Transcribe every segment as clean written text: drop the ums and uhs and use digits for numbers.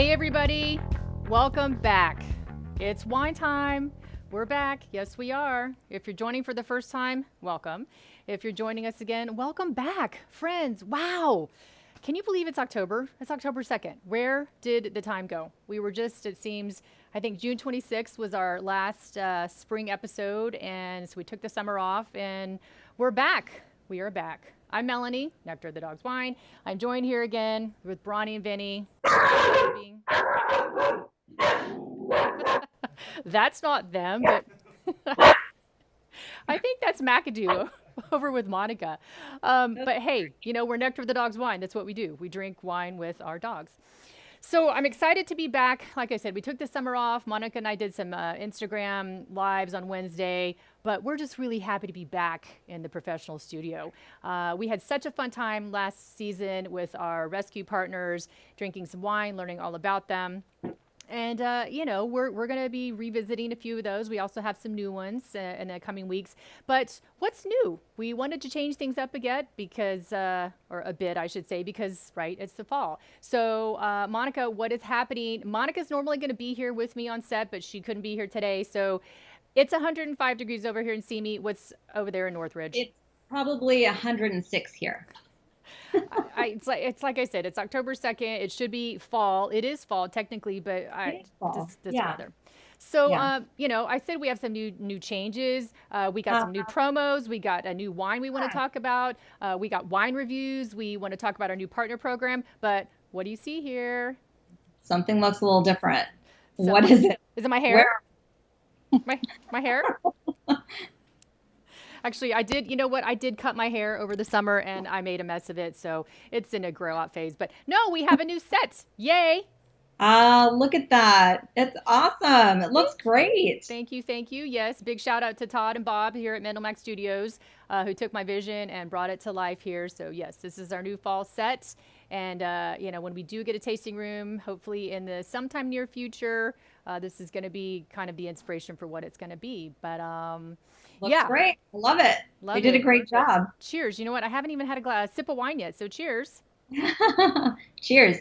Hey everybody, welcome back. It's wine time. We're back. Yes, we are. If you're joining for the first time, welcome. If you're joining us again, welcome back. Friends, wow. Can you believe it's October? It's October 2nd. Where did the time go? We were just, it seems, I think June 26th was our last spring episode, and so we took the summer off, and we're back. We are back. I'm Melanie, Nectar of the Dog's Wine. I'm joined here again with Bronny and Vinny. That's not them, but I think that's McAdoo over with Monica. But hey, you know, we're Nectar of the Dog's Wine. That's what we do. We drink wine with our dogs. So I'm excited to be back. Like I said, we took the summer off. Monica and I did some Instagram lives on Wednesday, but we're just really happy to be back in the professional studio. We had such a fun time last season with our rescue partners, drinking some wine, learning all about them. And, you know, we're going to be revisiting a few of those. We also have some new ones in the coming weeks. But what's new? We wanted to change things up again because, or a bit, I should say, because, right, it's the fall. So, Monica, what is happening? Monica's normally going to be here with me on set, but she couldn't be here today. So it's 105 degrees over here in Simi. What's over there in Northridge? It's probably 106 here. It's like I said, it's October 2nd. It should be fall. It is fall technically, but this Yeah. weather. So, Yeah. you know, I said we have some new changes. We got some new promos. We got a new wine we want to talk about. We got wine reviews. We want to talk about our new partner program. But what do you see here? Something looks a little different. So, What is it? Is it my hair? My hair? Actually, I did, you know what? I did cut my hair over the summer and I made a mess of it. So it's in a grow out phase. But no, we have a new set. Yay. Look at that. It's awesome. It looks great. Thank you. Thank you. Yes. Big shout out to Todd and Bob here at Mendelmack Studios, who took my vision and brought it to life here. So yes, this is our new fall set. And, you know, when we do get a tasting room, hopefully in the sometime near future, this is going to be kind of the inspiration for what it's going to be. But, Looks yeah. great. I love it. Love They did a it. great job. Cheers. You know what? I haven't even had a sip of wine yet. So cheers. Cheers.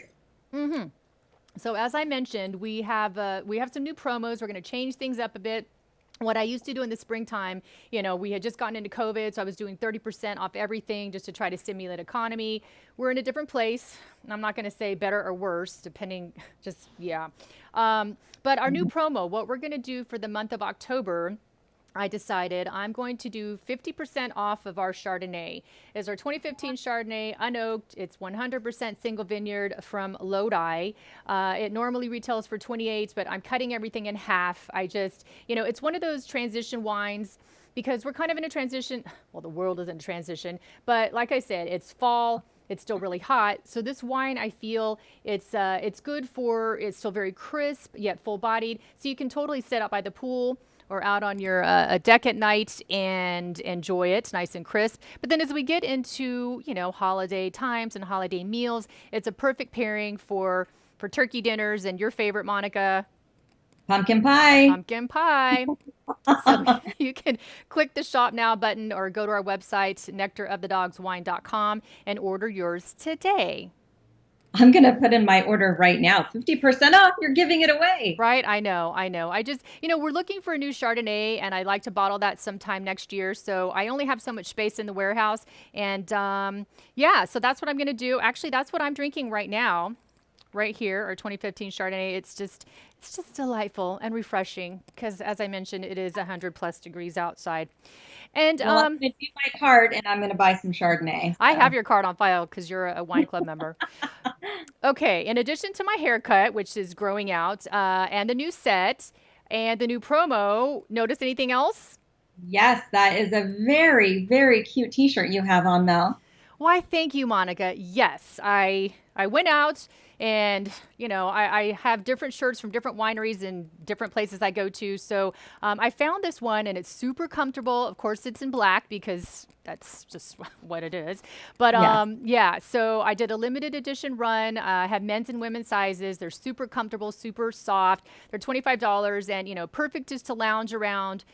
Mm-hmm. So as I mentioned, we have some new promos. We're going to change things up a bit. What I used to do in the springtime, you know, we had just gotten into COVID, so I was doing 30% off everything just to try to stimulate economy. We're in a different place. I'm not going to say better or worse, depending, just, yeah. But our new promo, what we're going to do for the month of October, I decided I'm going to do 50% off of our Chardonnay. It's our 2015 Chardonnay, unoaked. It's 100% single vineyard from Lodi. It normally retails for 28, but I'm cutting everything in half. I just, you know, it's one of those transition wines because we're kind of in a transition. Well, the world is in transition, but like I said, it's fall. It's still really hot. So this wine, I feel it's good for, it's still very crisp, yet full bodied. So you can totally sit out by the pool or out on your a deck at night and enjoy it nice and crisp. But then as we get into, you know, holiday times and holiday meals, it's a perfect pairing for turkey dinners and your favorite, Monica, Pumpkin pie. pumpkin pie. So you can click the shop now button or go to our website, nectarofthedogswine.com, and order yours today. I'm going to put in my order right now. 50% off. You're giving it away. Right. I know. I just, you know, we're looking for a new Chardonnay and I'd like to bottle that sometime next year. So I only have so much space in the warehouse. And yeah, so that's what I'm going to do. Actually, that's what I'm drinking right now. Right here, our 2015 Chardonnay. It's just delightful and refreshing because, as I mentioned, it is 100+ degrees outside. And Well, I'm going to do my card and I'm going to buy some Chardonnay. I So. have your card on file because you're a wine club member. Okay, in addition to my haircut, which is growing out, and the new set and the new promo, notice anything else? Yes, that is a very, very cute t-shirt you have on, Mel. Why, thank you, Monica. Yes, I went out and, you know, I have different shirts from different wineries and different places I go to. So I found this one and it's super comfortable. Of course, it's in black because that's just what it is. But Yes. yeah, so I did a limited edition run. I have men's and women's sizes. They're super comfortable, super soft. They're $25 and, you know, perfect just to lounge around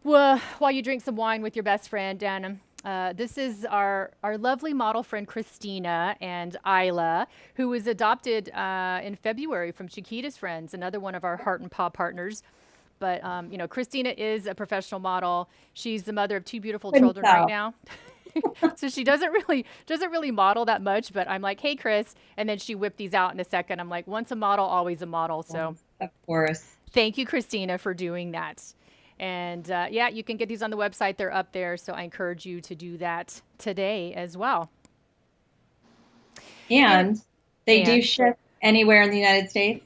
while you drink some wine with your best friend. And This is our lovely model friend Christina and Isla, who was adopted in February from Chiquita's friends, another one of our Heart and Paw partners. But Christina is a professional model. She's the mother of two beautiful Couldn't children right tell. now. So she doesn't really model that much, but I'm like, hey Chris, and then she whipped these out in a second. I'm like, once a model, always a model. So Of course. thank you, Christina, for doing that. And yeah, you can get these on the website. They're up there. So I encourage you to do that today as well. And, And they do and ship anywhere in the United States.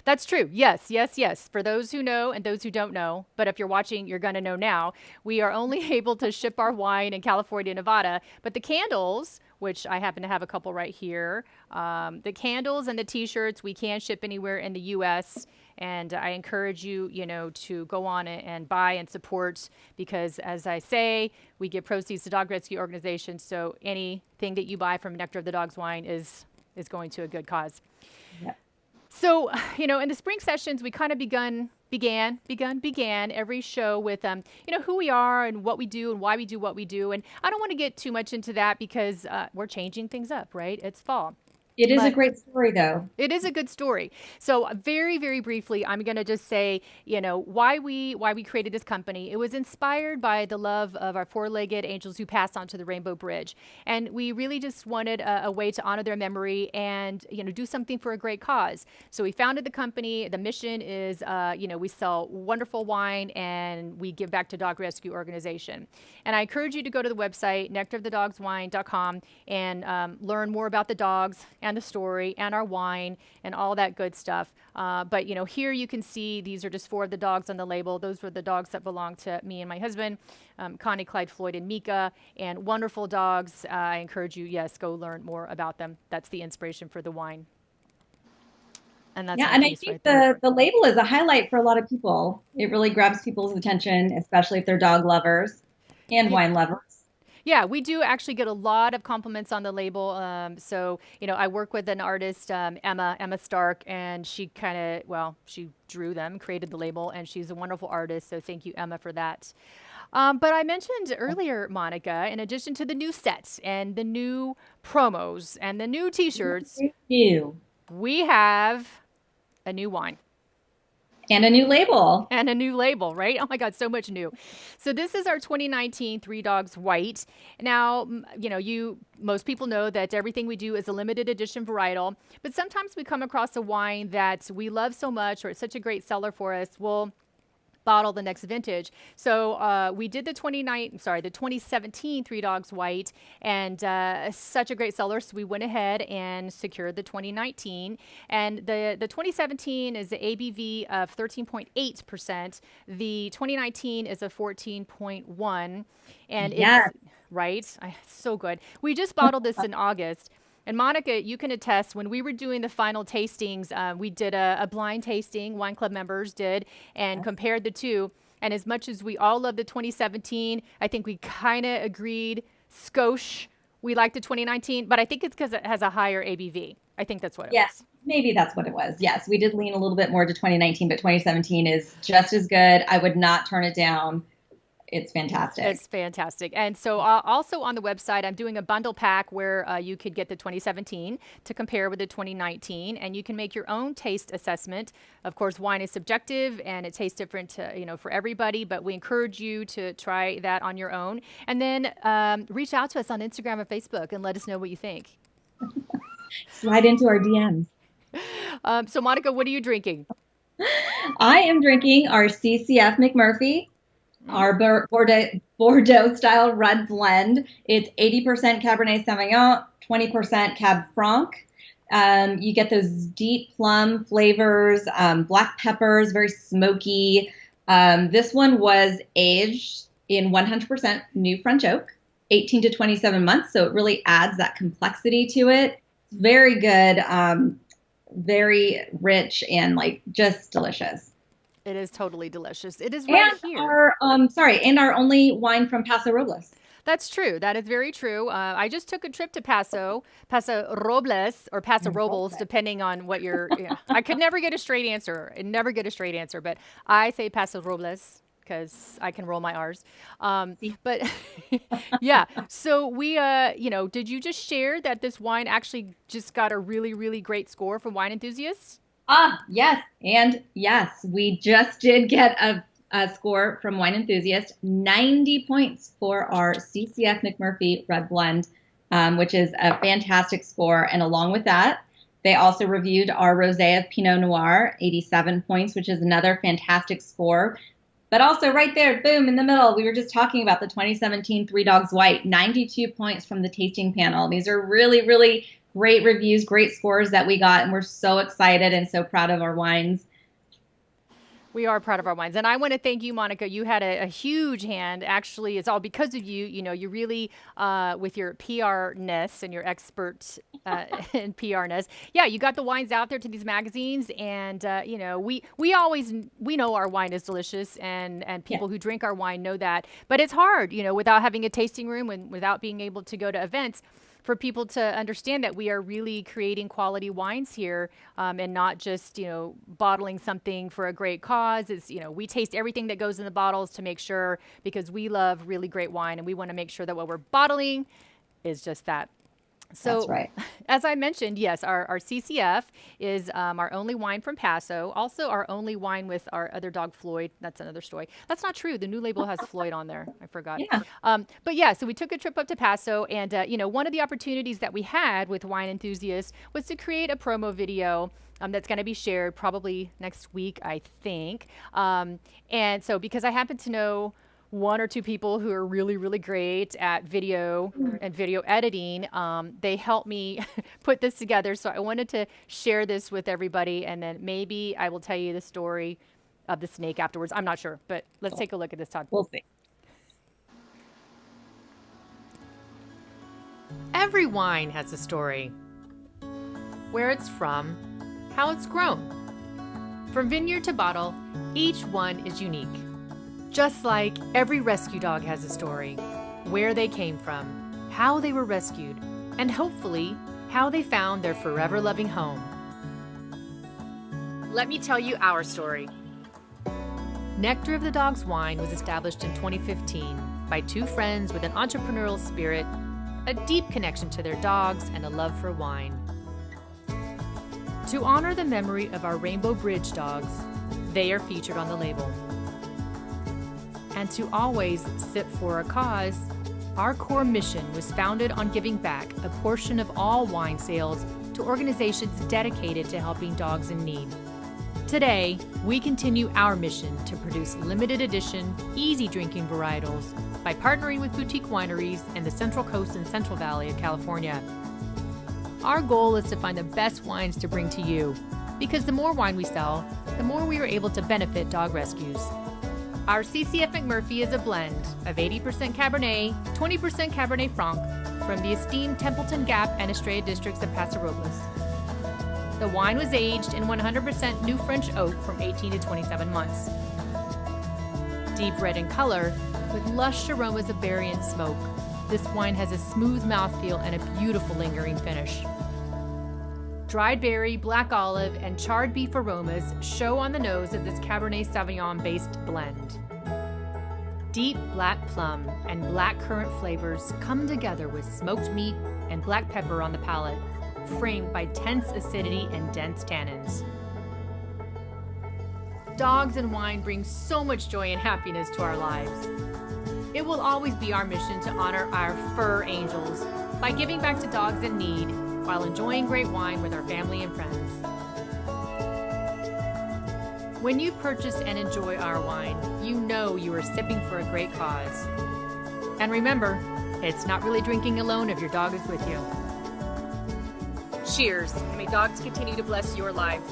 That's true. Yes, yes, yes. For those who know and those who don't know, but if you're watching, you're going to know now. We are only able to ship our wine in California, Nevada, but the candles, which I happen to have a couple right here, the candles and the T-shirts, we can ship anywhere in the U.S. And I encourage you, to go on and buy and support because, as I say, we give proceeds to dog rescue organizations. So anything that you buy from Nectar of the Dog's wine is going to a good cause. Yeah. So, in the spring sessions, we kind of began every show with, who we are and what we do and why we do what we do. And I don't want to get too much into that because we're changing things up, right? It's fall. It is a But great story, though. it is a good story. So very, very briefly, I'm going to just say, why we created this company. It was inspired by the love of our four-legged angels who passed onto the Rainbow Bridge. And we really just wanted a way to honor their memory and, do something for a great cause. So we founded the company. The mission is, we sell wonderful wine and we give back to dog rescue organization. And I encourage you to go to the website, nectarofthedogswine.com, and learn more about the dogs and the story and our wine and all that good stuff. But here you can see these are just 4 of the dogs on the label. Those were the dogs that belonged to me and my husband, Connie, Clyde, Floyd, and Mika, and wonderful dogs. I encourage you, yes, go learn more about them. That's the inspiration for the wine. And that's Yeah, my and I piece think right there. the label is a highlight for a lot of people. It really grabs people's attention, especially if they're dog lovers and Yeah. wine lovers. Yeah, we do actually get a lot of compliments on the label. I work with an artist, Emma Stark, and she she drew them, created the label, and she's a wonderful artist. So thank you, Emma, for that. But I mentioned earlier, Monica, in addition to the new sets and the new promos and the new T-shirts, New. we have a new wine. And a new label. And a new label, right? Oh my God, so much new. So this is our 2019 Three Dogs White. Now, most people know that everything we do is a limited edition varietal, but sometimes we come across a wine that we love so much or it's such a great seller for us. We'll bottle the next vintage. So we did the 2017 Three Dogs White, and such a great seller. So we went ahead and secured the 2019, and the 2017 is the ABV of 13.8%. The 2019 is a 14.1, and Yes. it's right. So good. We just bottled this in August. And Monica, you can attest, when we were doing the final tastings, we did a blind tasting, wine club members did, and compared the two. And as much as we all love the 2017, I think we kind of agreed, skosh, we like the 2019, but I think it's because it has a higher ABV. I think that's what it Yes, was. maybe that's what it was. Yes, we did lean a little bit more to 2019, but 2017 is just as good. I would not turn it down. It's fantastic. It's fantastic. And so also on the website, I'm doing a bundle pack where you could get the 2017 to compare with the 2019, and you can make your own taste assessment. Of course, wine is subjective and it tastes different, for everybody, but we encourage you to try that on your own. And then reach out to us on Instagram and Facebook and let us know what you think. Slide into our DMs. So Monica, what are you drinking? I am drinking our CCF McMurphy, our Bordeaux style red blend. It's 80% Cabernet Sauvignon, 20% Cab Franc. You get those deep plum flavors, black peppers, very smoky. This one was aged in 100% new French oak, 18 to 27 months. So it really adds that complexity to it. Very good, very rich, and just delicious. It is totally delicious. It is right And here. our only wine from Paso Robles. That's true. That is very true. I just took a trip to Paso Robles or Paso Robles, depending on what you're. Yeah. I could never get a straight answer. But I say Paso Robles because I can roll my R's. But yeah, so we, did you just share that this wine actually just got a really, really great score from wine enthusiasts? Yes. And yes, we just did get a score from Wine Enthusiast, 90 points for our CCF McMurphy Red Blend, which is a fantastic score. And along with that, they also reviewed our Rosé of Pinot Noir, 87 points, which is another fantastic score. But also right there, boom, in the middle, we were just talking about the 2017 Three Dogs White, 92 points from the tasting panel. These are really, really great reviews, great scores that we got, and we're so excited and so proud of our wines. We are proud of our wines. And I want to thank you, Monica. You had a huge hand. Actually, it's all because of you. You know, you really, with your PR-ness and your expert in PR-ness. Yeah, you got the wines out there to these magazines. And, we know our wine is delicious. And people who drink our wine know that. But it's hard, without having a tasting room and without being able to go to events, for people to understand that we are really creating quality wines here, and not just, bottling something for a great cause. It's, we taste everything that goes in the bottles to make sure, because we love really great wine and we want to make sure that what we're bottling is just that. So, that's right. As I mentioned, yes, our CCF is our only wine from Paso. Also, our only wine with our other dog, Floyd. That's another story. That's not true. The new label has Floyd on there. I forgot. Yeah. But yeah, so we took a trip up to Paso, and one of the opportunities that we had with Wine Enthusiasts was to create a promo video. That's going to be shared probably next week, I think. And so, because I happen to know one or two people who are really, really great at video and video editing, they helped me put this together. So I wanted to share this with everybody, and then maybe I will tell you the story of the snake afterwards. I'm not sure, but let's take a look at this, Todd. We'll see. Every wine has a story. Where it's from, how it's grown. From vineyard to bottle, each one is unique. Just like every rescue dog has a story, where they came from, how they were rescued, and hopefully, how they found their forever loving home. Let me tell you our story. Nectar of the Dog's Wine was established in 2015 by two friends with an entrepreneurial spirit, a deep connection to their dogs, and a love for wine. To honor the memory of our Rainbow Bridge dogs, they are featured on the label. And to always sip for a cause, our core mission was founded on giving back a portion of all wine sales to organizations dedicated to helping dogs in need. Today, we continue our mission to produce limited edition, easy drinking varietals by partnering with boutique wineries in the Central Coast and Central Valley of California. Our goal is to find the best wines to bring to you, because the more wine we sell, the more we are able to benefit dog rescues. Our CCF McMurphy is a blend of 80% Cabernet, 20% Cabernet Franc from the esteemed Templeton Gap and Estrella districts of Paso Robles. The wine was aged in 100% New French oak from 18 to 27 months. Deep red in color, with lush aromas of berry and smoke, this wine has a smooth mouthfeel and a beautiful lingering finish. Dried berry, black olive, and charred beef aromas show on the nose of this Cabernet Sauvignon-based blend. Deep black plum and black currant flavors come together with smoked meat and black pepper on the palate, framed by tense acidity and dense tannins. Dogs and wine bring so much joy and happiness to our lives. It will always be our mission to honor our fur angels by giving back to dogs in need while enjoying great wine with our family and friends. When you purchase and enjoy our wine, you know you are sipping for a great cause. And remember, it's not really drinking alone if your dog is with you. Cheers, and may dogs continue to bless your lives.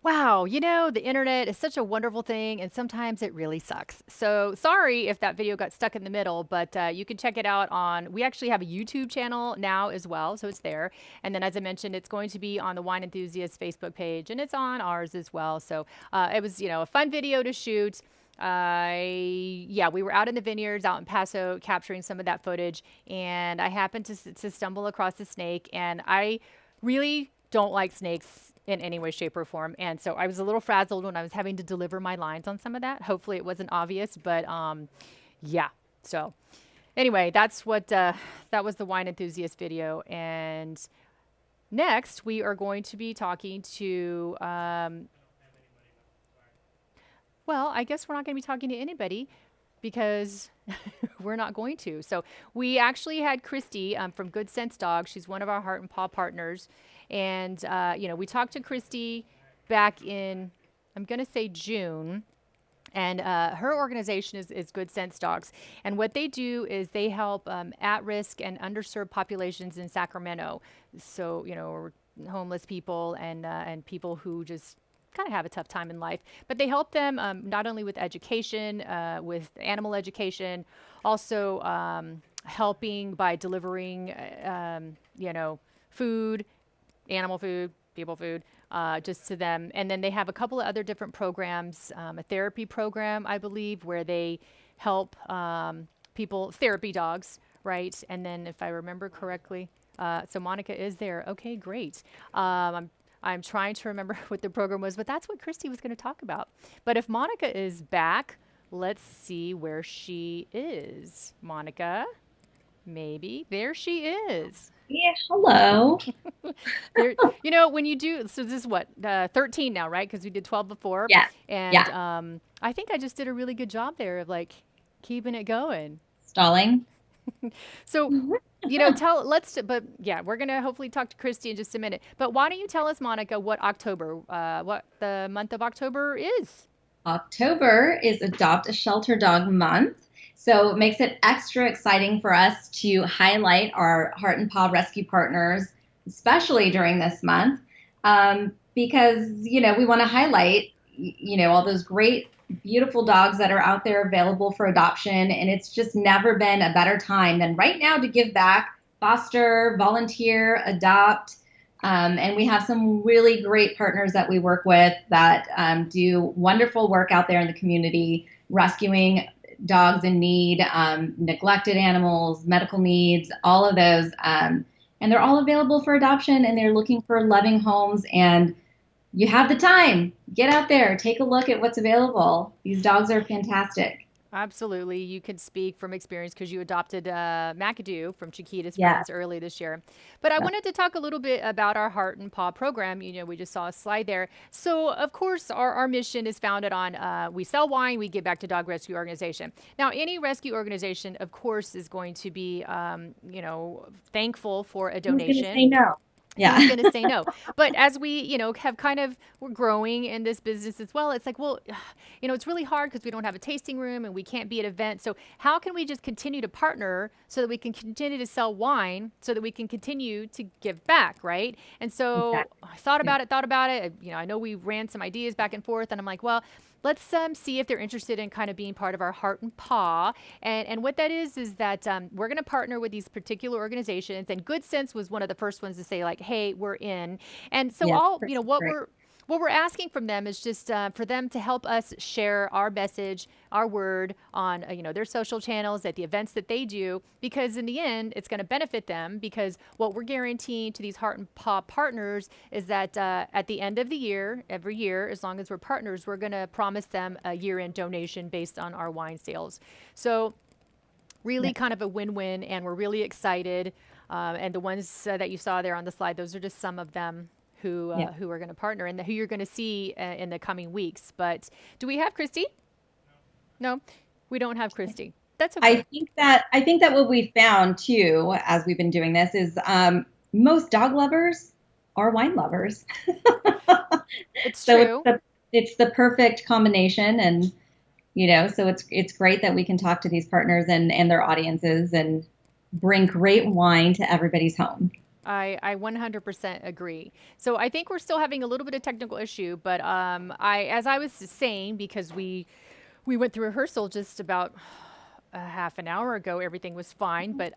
Wow, the internet is such a wonderful thing, and sometimes it really sucks. So sorry if that video got stuck in the middle, but you can check it out we actually have a YouTube channel now as well, so it's there. And then, as I mentioned, it's going to be on the Wine Enthusiast Facebook page, and it's on ours as well. So it was, a fun video to shoot. we were out in the vineyards out in Paso capturing some of that footage, and I happened to stumble across a snake, and I really don't like snakes in any way, shape, or form. And so I was a little frazzled when I was having to deliver my lines on some of that. Hopefully it wasn't obvious, but yeah. So anyway, that's what that was the wine enthusiast video. And next we are going to be talking to well, I guess we're not going to be talking to anybody because we're not going to. So we actually had Christy from Good Sense Dogs. She's one of our Heart and Paw partners. And, we talked to Christy back in, I'm going to say June. And her organization is Good Sense Dogs. And what they do is they help at-risk and underserved populations in Sacramento. So, homeless people and people who just kind of have a tough time in life. But they help them not only with education, with animal education, also helping by delivering, food, animal food, people food, just to them. And then they have a couple of other different programs, a therapy program, I believe, where they help people, therapy dogs, right? And then if I remember correctly, so Monica is there. Okay, great. I'm trying to remember what the program was, but that's what Christy was going to talk about. But if Monica is back, let's see where she is. Monica, maybe. There she is. Yeah, hello. There, when you do, so this is what, 13 now, right? Because we did 12 before. Yeah. And I think I just did a really good job there of like keeping it going. Stalling. So, but yeah, we're going to hopefully talk to Christy in just a minute. But why don't you tell us, Monica, what the month of October is? October is Adopt a Shelter Dog Month. So it makes it extra exciting for us to highlight our Heart and Paw rescue partners, especially during this month, because, we want to highlight, all those great, beautiful dogs that are out there available for adoption. And it's just never been a better time than right now to give back, foster, volunteer, adopt. And we have some really great partners that we work with that do wonderful work out there in the community, rescuing dogs in need, neglected animals, medical needs, all of those. And they're all available for adoption, and they're looking for loving homes. And you have the time. Get out there. Take a look at what's available. These dogs are fantastic. Absolutely. You can speak from experience because you adopted McAdoo from Chiquita's Yeah. friends early this year. But I wanted to talk a little bit about our Heart and Paw program. We just saw a slide there. So, of course, our mission is founded on we sell wine, we give back to dog rescue organization. Now, any rescue organization, of course, is going to be, thankful for a donation. Who's gonna say no? Yeah. Who's going to say no? But as we, have we're growing in this business as well. It's like, well, it's really hard because we don't have a tasting room and we can't be at events. So how can we just continue to partner so that we can continue to sell wine so that we can continue to give back, right? And so Exactly. I thought about it. I know we ran some ideas back and forth, and I'm like, well, let's see if they're interested in kind of being part of our Heart and Paw. And what that is that we're going to partner with these particular organizations. And Good Sense was one of the first ones to say, like, hey, we're in. And so what we're asking from them is just for them to help us share our message, our word on, their social channels, at the events that they do, because in the end, it's going to benefit them, because what we're guaranteeing to these Heart and Paw partners is that at the end of the year, every year, as long as we're partners, we're going to promise them a year-end donation based on our wine sales. So really kind of a win-win, and we're really excited. And the ones that you saw there on the slide, those are just some of them who are going to partner and who you're going to see in the coming weeks. But do we have Christy? No, we don't have Christy. That's okay. I think that what we found too, as we've been doing this, is most dog lovers are wine lovers. It's so true. It's the perfect combination, and so it's great that we can talk to these partners and their audiences and bring great wine to everybody's home. I 100% agree. So I think we're still having a little bit of technical issue, but as I was saying, because we went through rehearsal just about a half an hour ago, everything was fine. But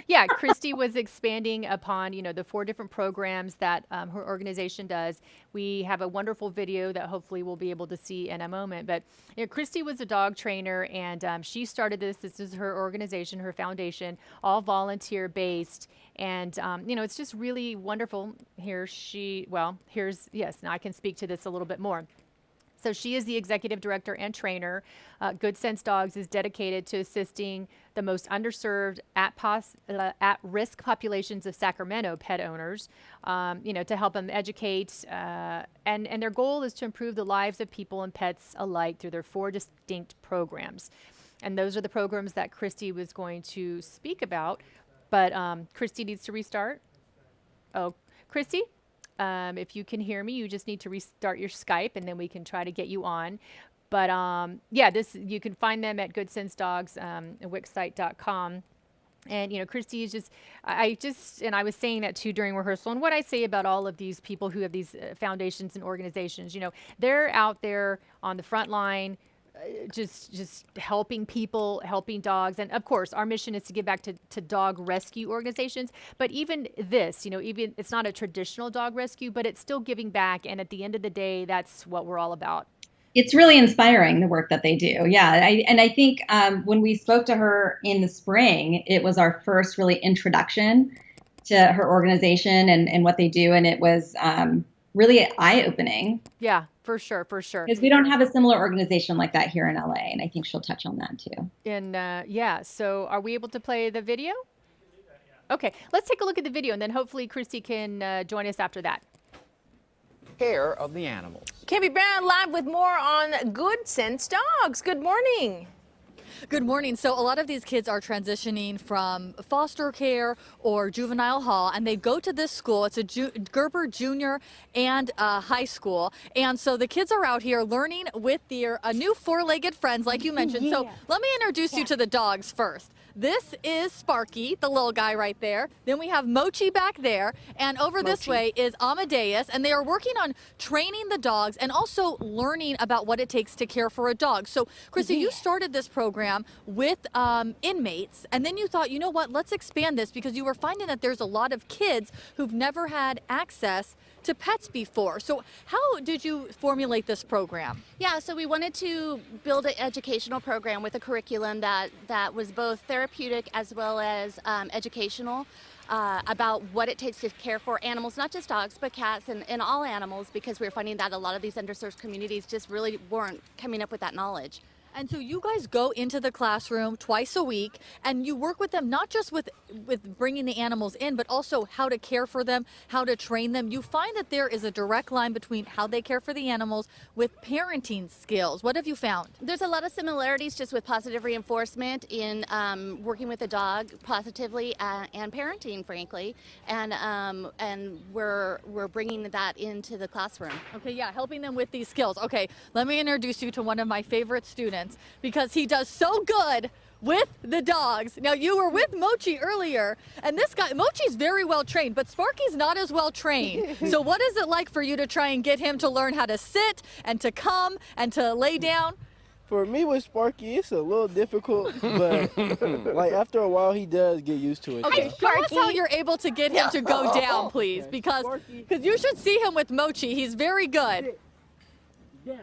yeah, Christy was expanding upon, the 4 different programs that her organization does. We have a wonderful video that hopefully we'll be able to see in a moment. But Christy was a dog trainer, and she started this. This is her organization, her foundation, all volunteer based. And, it's just really wonderful. Yes, now I can speak to this a little bit more. So she is the executive director and trainer. Good Sense Dogs is dedicated to assisting the most underserved, at-risk populations of Sacramento pet owners, to help them educate. And their goal is to improve the lives of people and pets alike through their 4 distinct programs. And those are the programs that Christy was going to speak about. But Christy needs to restart. Oh, Christy? If you can hear me, you just need to restart your Skype, and then we can try to get you on. But you can find them at Good Sense Dogs, wixsite.com. And Christy is I was saying that too during rehearsal. And what I say about all of these people who have these foundations and organizations, they're out there on the front line, just helping people, helping dogs. And of course, our mission is to give back to dog rescue organizations. But even this, even it's not a traditional dog rescue, but it's still giving back. And at the end of the day, that's what we're all about. It's really inspiring, the work that they do. Yeah. I think when we spoke to her in the spring, it was our first really introduction to her organization and what they do. And it was really eye-opening. Yeah, for sure. Because we don't have a similar organization like that here in LA. And I think she'll touch on that too. And so are we able to play the video? Okay, let's take a look at the video, and then hopefully Christy can join us after that. Care of the animals. Campy Brown live with more on Good Sense Dogs. Good morning. Good morning. So a lot of these kids are transitioning from foster care or juvenile hall, and they go to this school. It's a Gerber Junior and high school. And so the kids are out here learning with their new 4-legged friends, like you mentioned. So let me introduce you to the dogs first. This is Sparky, the little guy right there. Then we have Mochi back there. And over this way is Amadeus. And they are working on training the dogs and also learning about what it takes to care for a dog. So, Christy, you started this program with inmates. And then you thought, you know what, let's expand this, because you were finding that there's a lot of kids who've never had access to pets before. So how did you formulate this program? Yeah, so we wanted to build an educational program with a curriculum that was both therapeutic as well as educational about what it takes to care for animals, not just dogs, but cats and all animals, because we were finding that a lot of these underserved communities just really weren't coming up with that knowledge. And so you guys go into the classroom twice a week, and you work with them not just with bringing the animals in, but also how to care for them, how to train them. You find that there is a direct line between how they care for the animals with parenting skills. What have you found? There's a lot of similarities just with positive reinforcement in working with a dog positively and parenting, frankly, and we're bringing that into the classroom. Okay, yeah, helping them with these skills. Okay, let me introduce you to one of my favorite students, because he does so good with the dogs. Now, you were with Mochi earlier, and this guy, Mochi's very well trained, but Sparky's not as well trained. So what is it like for you to try and get him to learn how to sit and to come and to lay down? For me with Sparky, it's a little difficult, but like after a while, he does get used to it. Okay, show us how you're able to get him to go down, please, because you should see him with Mochi. He's very good. Down.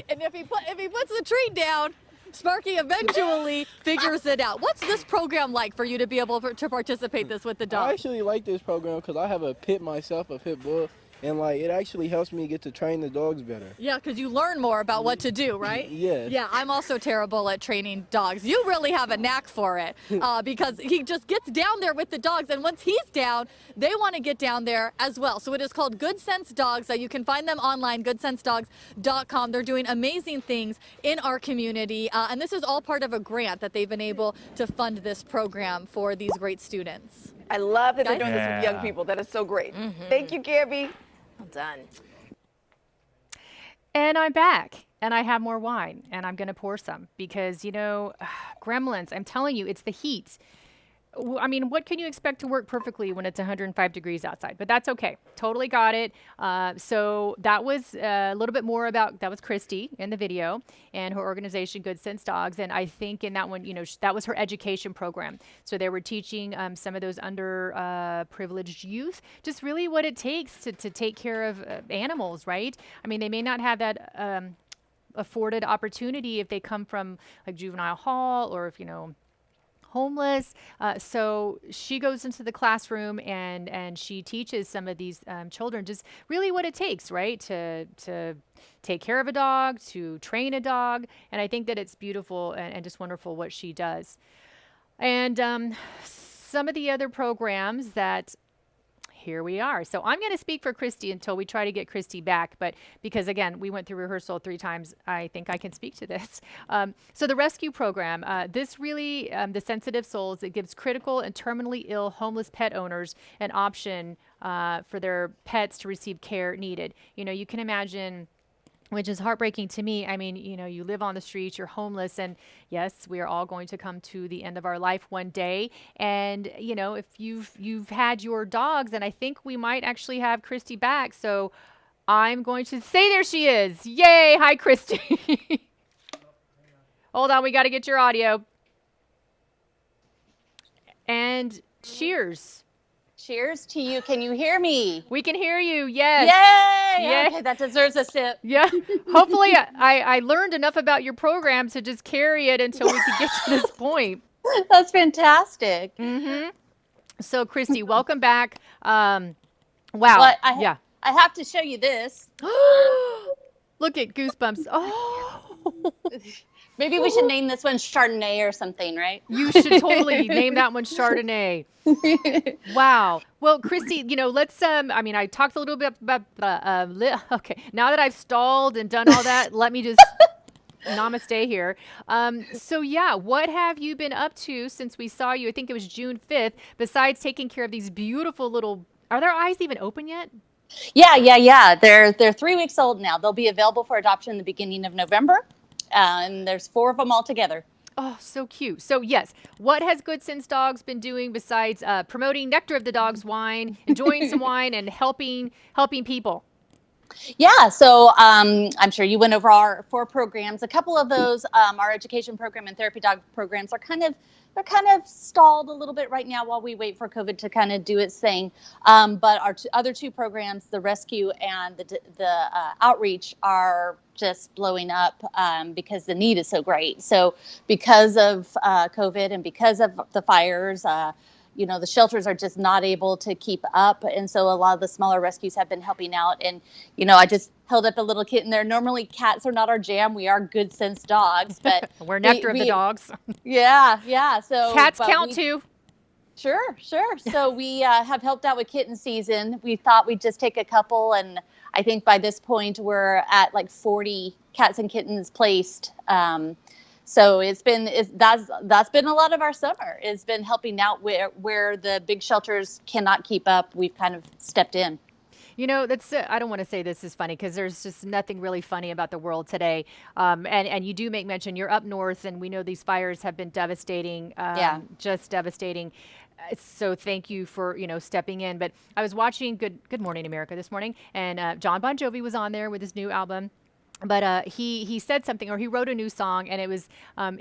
And if he puts the tree down, Sparky eventually figures it out. What's this program like for you to be able to participate this with the dog? I actually like this program because I have a pit myself, a pit bull, and like it actually helps me get to train the dogs better. Yeah, because you learn more about what to do, right? Yes. Yeah, I'm also terrible at training dogs. You really have a knack for it because he just gets down there with the dogs, and once he's down, they want to get down there as well. So it is called Good Sense Dogs. You can find them online, goodsensedogs.com. They're doing amazing things in our community, and this is all part of a grant that they've been able to fund this program for these great students. I love that they're Guys? doing this with young people. That is so great. Thank you, Gabby. Well done. And I'm back, and I have more wine, and I'm going to pour some because, gremlins, I'm telling you, it's the heat. I mean, what can you expect to work perfectly when it's 105 degrees outside? But that's okay. Totally got it. So that was a little bit more about, that was Christy in the video and her organization, Good Sense Dogs. And I think in that one, that was her education program. So they were teaching some of those underprivileged youth just really what it takes to take care of animals, right? I mean, they may not have that afforded opportunity if they come from like juvenile hall or if, homeless. So she goes into the classroom and she teaches some of these children just really what it takes, right? To take care of a dog, to train a dog. And I think that it's beautiful and just wonderful what she does. And some of the other programs that here we are. So I'm going to speak for Christy until we try to get Christy back. But because, again, we went through rehearsal 3 times, I think I can speak to this. So the rescue program, this really, the Sensitive Souls, it gives critical and terminally ill homeless pet owners an option for their pets to receive care needed. You can imagine, which is heartbreaking to me. I mean, you live on the streets, you're homeless, and yes, we are all going to come to the end of our life one day. And, if you've had your dogs, and I think we might actually have Christy back. So I'm going to say there she is. Yay. Hi, Christy. Hold on. We got to get your audio. And cheers. Cheers to you. Can you hear me? We can hear you. Yes. Yay! Yay. Okay, that deserves a sip. Yeah. Hopefully I learned enough about your program to just carry it until we could get to this point. That's fantastic. Mm-hmm. So, Christy, welcome back. Wow. Well, Yeah. I have to show you this. Look at goosebumps. Oh. Maybe we should name this one Chardonnay or something, right? You should totally name that one Chardonnay. Wow. Well, Christy, let's, I talked a little bit about, okay, now that I've stalled and done all that, let me just namaste here. So yeah, what have you been up to since we saw you? I think it was June 5th, besides taking care of these beautiful little, are their eyes even open yet? Yeah. They're 3 weeks old now. They'll be available for adoption in the beginning of November. And there's 4 of them all together. Oh, so cute. So yes, what has Good Sense Dogs been doing besides promoting Nectar of the Dogs wine, enjoying some wine, and helping people? Yeah, so I'm sure you went over our 4 programs. A couple of those, our education program and therapy dog programs, are kind of stalled a little bit right now while we wait for COVID to kind of do its thing. But our other 2 programs, the rescue and the outreach, are just blowing up because the need is so great. So because of COVID and because of the fires, the shelters are just not able to keep up. And so a lot of the smaller rescues have been helping out. And, I just held up a little kitten there. Normally cats are not our jam. We are Good Sense Dogs, but we're Nectar of the Dogs. Yeah. So cats count too. Sure. So we have helped out with kitten season. We thought we'd just take a couple, and I think by this point we're at like 40 cats and kittens placed. So that's been a lot of our summer. It's been helping out where the big shelters cannot keep up. We've kind of stepped in. That's I don't want to say this is funny because there's just nothing really funny about the world today. And you do make mention you're up north, and we know these fires have been devastating. Just devastating. So thank you for stepping in. But I was watching Good Morning America this morning, and John Bon Jovi was on there with his new album. But he said something, or he wrote a new song, and it was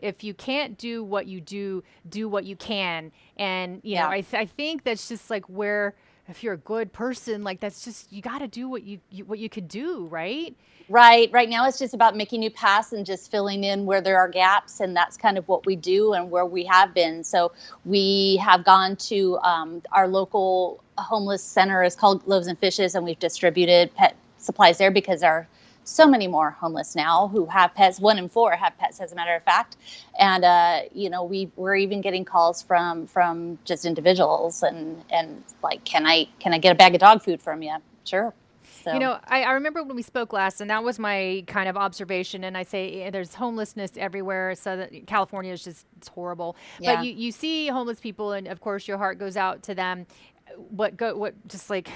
if you can't do what you do what you can. And I think that's just like where, if you're a good person, like that's just, you got to do what you could do, right? Right now it's just about making new paths and just filling in where there are gaps, and that's kind of what we do and where we have been. So we have gone to our local homeless center, is called Loaves and Fishes, and we've distributed pet supplies there because there are so many more homeless now who have pets. 1 in 4 have pets, as a matter of fact. And we're even getting calls from just individuals and like, can I get a bag of dog food from you? Sure. So. I remember when we spoke last, and that was my kind of observation. And I say there's homelessness everywhere. Southern California is just, it's horrible. Yeah. But you see homeless people, and of course your heart goes out to them. just like,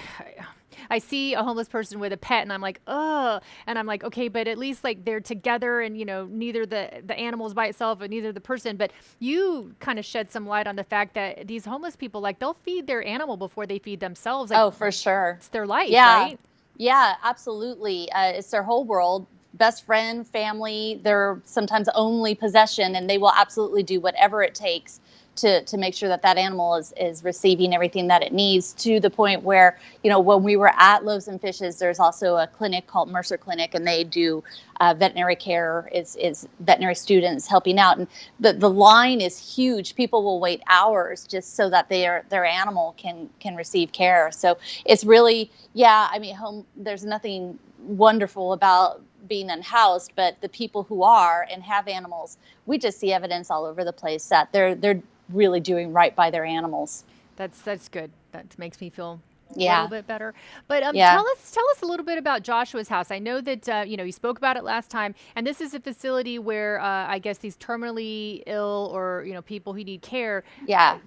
I see a homeless person with a pet and I'm like, oh, and I'm like, okay, but at least like they're together and, neither the animal's by itself and neither the person. But you kind of shed some light on the fact that these homeless people, like they'll feed their animal before they feed themselves. Like, Oh, for sure. it's their life, Yeah. right? Yeah, absolutely. It's their whole world, best friend, family, their sometimes only possession, and they will absolutely do whatever it takes to make sure that animal is receiving everything that it needs, to the point where, when we were at Loaves and Fishes, there's also a clinic called Mercer Clinic, and they do veterinary care, is veterinary students helping out. And the line is huge. People will wait hours just so that their animal can receive care. So it's really, there's nothing wonderful about being unhoused, but the people who are and have animals, we just see evidence all over the place that they're really doing right by their animals. That's good. That makes me feel a Yeah. little bit better. But Yeah. tell us a little bit about Joshua's house. I know that you spoke about it last time, and this is a facility where I guess these terminally ill or people who need care. Yeah.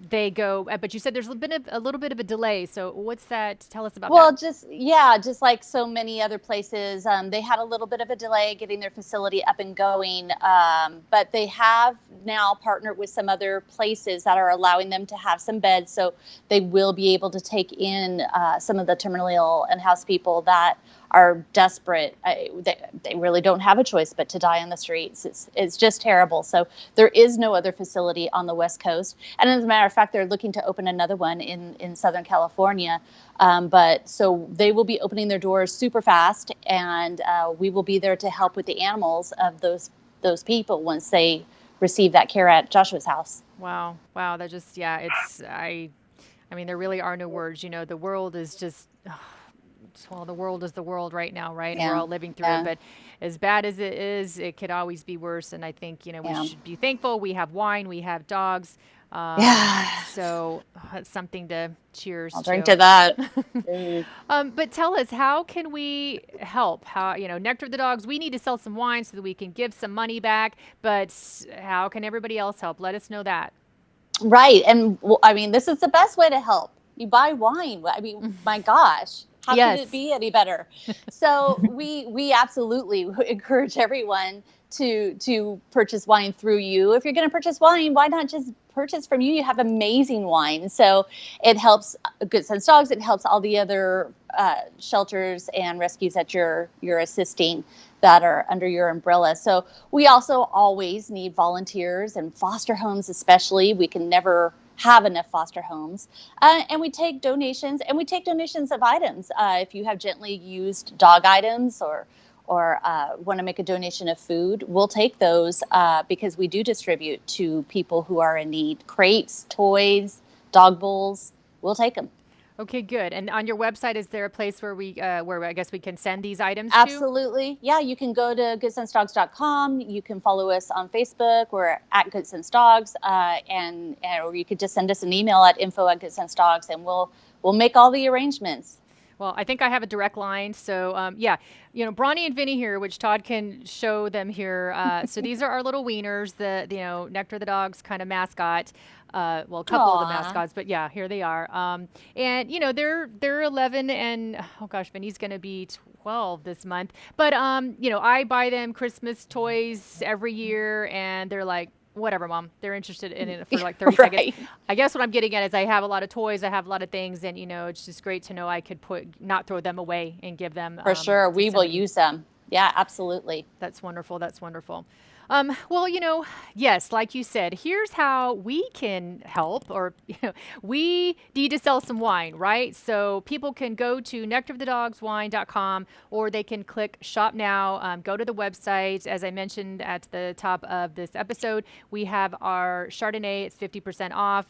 They go, but you said there's been a little bit of a delay. So what's that? Tell us about Well, that. just like so many other places, they had a little bit of a delay getting their facility up and going, but they have now partnered with some other places that are allowing them to have some beds, so they will be able to take in some of the terminally ill and house people that are desperate. They really don't have a choice but to die on the streets. It's just terrible. So there is no other facility on the West Coast. And as a matter of fact, they're looking to open another one in Southern California. But so they will be opening their doors super fast, and we will be there to help with the animals of those people once they receive that care at Joshua's house. Wow. That just, I mean, there really are no words. The world is just, well, the world is the world right now, right? Yeah. We're all living through it, but as bad as it is, it could always be worse. And I think, we should be thankful. We have wine, we have dogs. So it's something to cheers. I'll drink to that. But tell us, how can we help? How, Nectar the Dogs, we need to sell some wine so that we can give some money back, but how can everybody else help? Let us know that. Right. And this is the best way to help. You buy wine. My gosh. How could it be any better? So we absolutely encourage everyone to purchase wine through you. If you're going to purchase wine, why not just purchase from you? You have amazing wine. So it helps Good Sense Dogs. It helps all the other shelters and rescues that you're assisting that are under your umbrella. So we also always need volunteers, and foster homes especially. We can never have enough foster homes, and we take donations, of items. If you have gently used dog items or want to make a donation of food, we'll take those because we do distribute to people who are in need. Crates, toys, dog bowls, we'll take them. Okay, good. And on your website, is there a place where where I guess we can send these items Absolutely. Yeah, you can go to goodsensedogs.com. You can follow us on Facebook. We're at Good Sense Dogs, and or you could just send us an email at info@goodsensedogs, and we'll make all the arrangements. Well, I think I have a direct line. So, Bronny and Vinny here, which Todd can show them here. So these are our little wieners, the Nectar the Dog's kind of mascot. A couple of the mascots, but yeah, here they are. And they're 11, and oh gosh, Vinny's going to be 12 this month. But I buy them Christmas toys every year, and they're like, whatever, Mom. They're interested in it for like 30 seconds. I guess what I'm getting at is I have a lot of toys, I have a lot of things, and it's just great to know I could not throw them away and give them. For sure, we will use them. Yeah, absolutely. That's wonderful. That's wonderful. Yes, like you said, here's how we can help, or, we need to sell some wine, right? So people can go to nectarofthedogswine.com, or they can click shop now, go to the website. As I mentioned at the top of this episode, we have our Chardonnay, it's 50% off.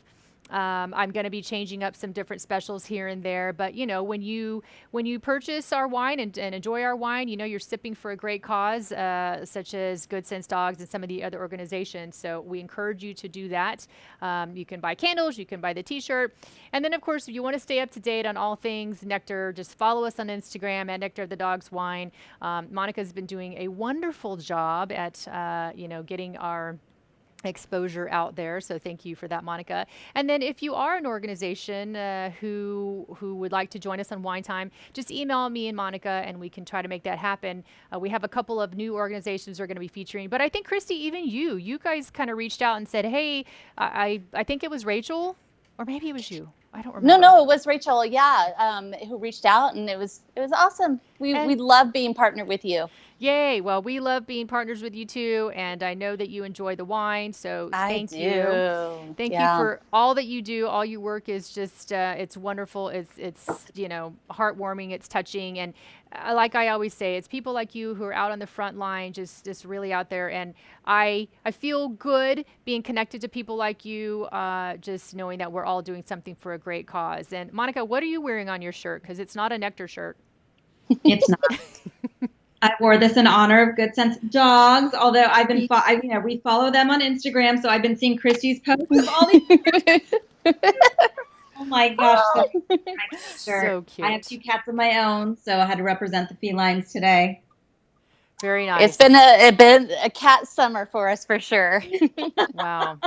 I'm going to be changing up some different specials here and there, but when you purchase our wine and enjoy our wine, you're sipping for a great cause, such as Good Sense Dogs and some of the other organizations. So we encourage you to do that. You can buy candles, you can buy the t-shirt. And then of course, if you want to stay up to date on all things Nectar, just follow us on Instagram at Nectar of the Dogs Wine. Monica's been doing a wonderful job at, getting our exposure out there. So thank you for that, Monica. And then if you are an organization who would like to join us on Wine Time, just email me and Monica and we can try to make that happen. We have a couple of new organizations we're going to be featuring. But I think, Christy, even you guys kind of reached out and said, hey, I think it was Rachel, or maybe it was you. I don't remember. No, it was Rachel. Yeah, who reached out, and it was awesome. We love being partnered with you. Yay! Well, we love being partners with you too, and I know that you enjoy the wine. So thank you. Thank you for all that you do. All your work is just it's wonderful. It's heartwarming. It's touching, and like I always say, it's people like you who are out on the front line, just really out there. And I feel good being connected to people like you, just knowing that we're all doing something for a great cause. And Monica, what are you wearing on your shirt? Because it's not a Nectar shirt. It's not. I wore this in honor of Good Sense Dogs, although I've been, we follow them on Instagram, so I've been seeing Christy's posts of all these. Oh my gosh, so cute. I have 2 cats of my own, so I had to represent the felines today. Very nice. It's been a cat summer for us for sure. Wow.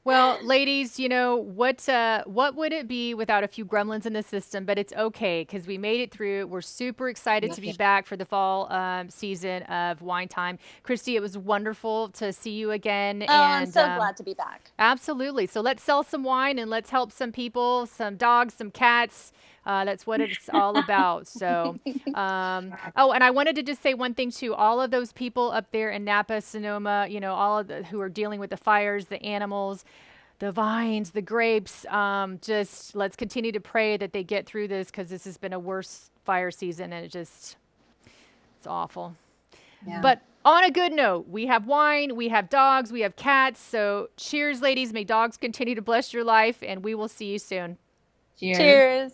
Well, ladies, what would it be without a few gremlins in the system? But it's okay because we made it through. We're super excited to be back for the fall season of Wine Time. Christy, it was wonderful to see you again. Oh, I'm so glad to be back. Absolutely. So let's sell some wine and let's help some people, some dogs, some cats. That's what it's all about. So, and I wanted to just say one thing too. All of those people up there in Napa, Sonoma, all of who are dealing with the fires, the animals, the vines, the grapes, just let's continue to pray that they get through this because this has been a worse fire season and it's awful. Yeah. But on a good note, we have wine, we have dogs, we have cats. So cheers, ladies. May dogs continue to bless your life and we will see you soon. Cheers. Cheers.